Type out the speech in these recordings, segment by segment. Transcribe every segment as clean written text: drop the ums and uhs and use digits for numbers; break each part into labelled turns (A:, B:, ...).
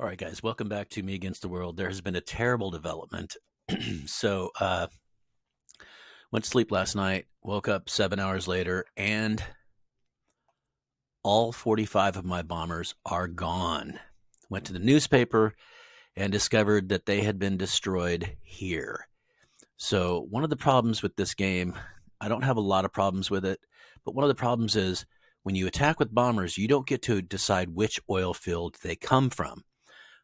A: All right, guys, welcome back to Me Against the World. There has been a terrible development. so, went to sleep last night, woke up 7 hours later, and all 45 of my bombers are gone. Went to the newspaper and discovered that they had been destroyed here. So, one of the problems with this game, I don't have a lot of problems with it, but one of the problems is when you attack with bombers, you don't get to decide which oil field they come from.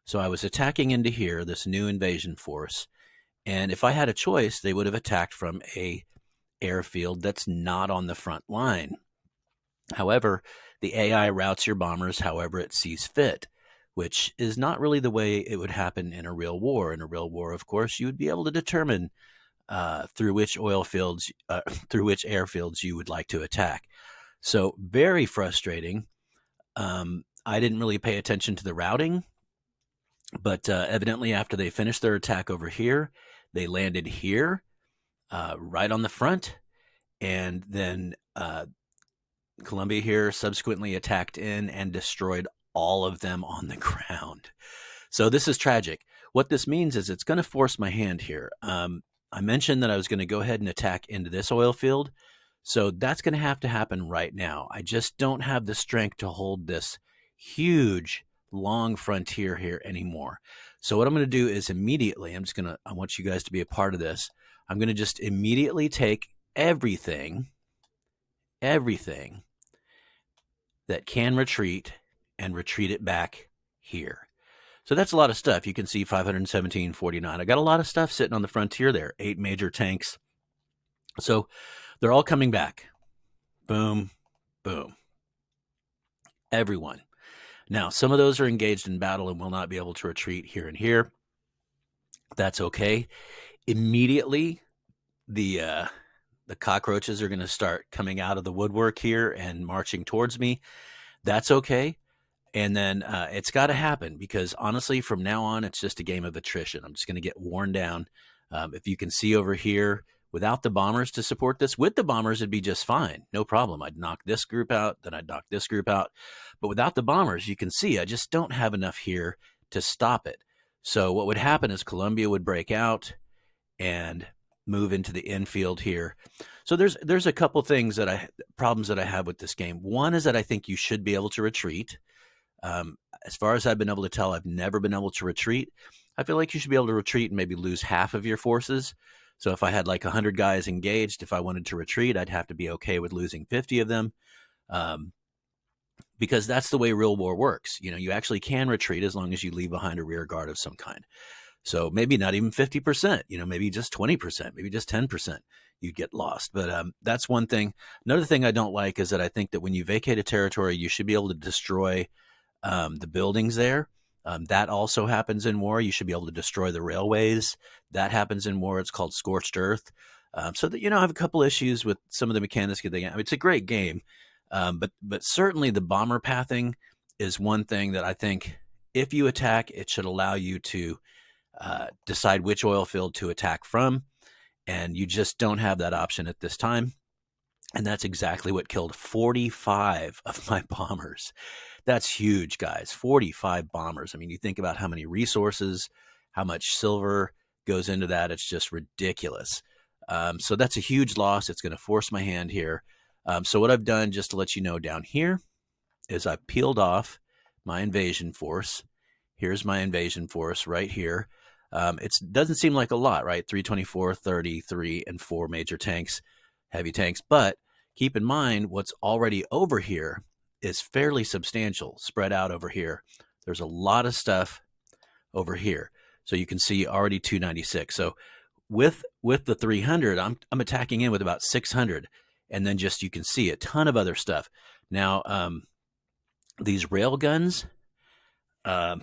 A: So I was attacking into here, this new invasion force, and if I had a choice, they would have attacked from a airfield that's not on the front line. However, the AI routes your bombers however it sees fit, which is not really the way it would happen in a real war. In a real war, of course, you would be able to determine through which oil fields, through which airfields you would like to attack. So very frustrating. I didn't really pay attention to the routing. But evidently, after they finished their attack over here, they landed here, right on the front, and then Colombia here subsequently attacked in and destroyed all of them on the ground. So this is tragic. What this means is it's going to force my hand here. I mentioned that I was going to go ahead and attack into this oil field, so that's going to happen right now. I just don't have the strength to hold this huge long frontier here anymore. So what I'm going to do is immediately, I want you guys to be a part of this. I'm going to just immediately take everything that can retreat and retreat it back here. So that's a lot of stuff. You can see 517.49. I got a lot of stuff sitting on the frontier there, 8 major tanks. So they're all coming back. Boom, boom. Everyone. Now, some of those are engaged in battle and will not be able to retreat here and here. That's okay. Immediately, the cockroaches are going to start coming out of the woodwork here and marching towards me. That's okay. And then it's got to happen because, honestly, from now on, it's just a game of attrition. I'm just going to get worn down. If you can see over here, without the bombers to support this, with the bombers, it'd be just fine. No problem. I'd knock this group out, then I'd knock this group out. But without the bombers, you can see I just don't have enough here to stop it. So what would happen is Colombia would break out and move into the infield here. So there's a couple things problems that I have with this game. One is that I think you should be able to retreat. As far as I've been able to tell, I've never been able to retreat. I feel like you should be able to retreat and maybe lose half of your forces. So if I had like 100 guys engaged, if I wanted to retreat, I'd have to be okay with losing 50 of them. Because that's the way real war works. You know, you actually can retreat as long as you leave behind a rear guard of some kind. So maybe not even 50%, maybe just 20%, maybe just 10%, you get lost. But that's one thing. Another thing I don't like is that I think that when you vacate a territory, you should be able to destroy the buildings there. That also happens in war. You should be able to destroy the railways. That happens in war. It's called scorched earth. So that, I have a couple issues with some of the mechanics of the game. I mean, it's a great game. But certainly the bomber pathing is one thing that I think if you attack, it should allow you to decide which oil field to attack from. And you just don't have that option at this time. And that's exactly what killed 45 of my bombers. That's huge, guys. 45 bombers. I mean, you think about how many resources, how much silver goes into that. It's just ridiculous. So that's a huge loss. It's going to force my hand here. So what I've done, just to let you know down here, is I peeled off my invasion force. Here's my invasion force right here. It doesn't seem like a lot, right? 324, 33, and 4 major tanks, heavy tanks. But keep in mind, what's already over here is fairly substantial, spread out over here. There's a lot of stuff over here. So you can see already 296. So with the 300, I'm attacking in with about 600. And then just, you can see a ton of other stuff. Now, these rail guns,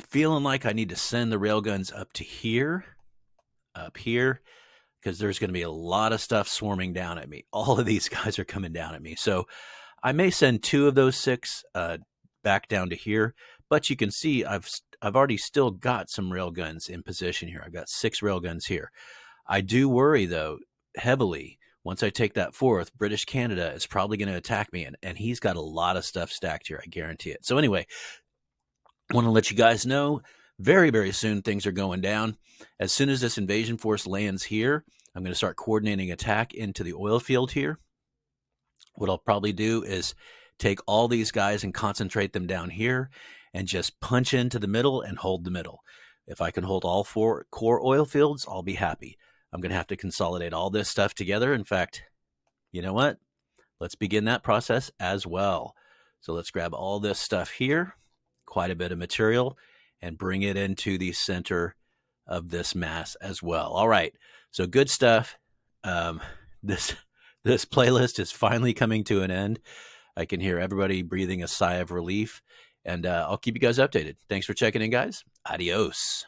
A: feeling like I need to send the rail guns up here, because there's going to be a lot of stuff swarming down at me. All of these guys are coming down at me. So I may send 2 of those 6 back down to here. But you can see I've already still got some rail guns in position here. I've got 6 rail guns here. I do worry, though, heavily. Once I take that 4th, British Canada is probably going to attack me, and he's got a lot of stuff stacked here. I guarantee it. So anyway, I want to let you guys know Very, very soon, things are going down. As soon as this invasion force lands here, I'm going to start coordinating attack into the oil field here. What I'll probably do is take all these guys and concentrate them down here and just punch into the middle and hold the middle. If I can hold all 4 core oil fields, I'll be happy. I'm going to have to consolidate all this stuff together. In fact, you know what? Let's begin that process as well. So let's grab all this stuff here, quite a bit of material, and bring it into the center of this mass as well. All right, so good stuff. This playlist is finally coming to an end. I can hear everybody breathing a sigh of relief, and I'll keep you guys updated. Thanks for checking in, guys. Adios.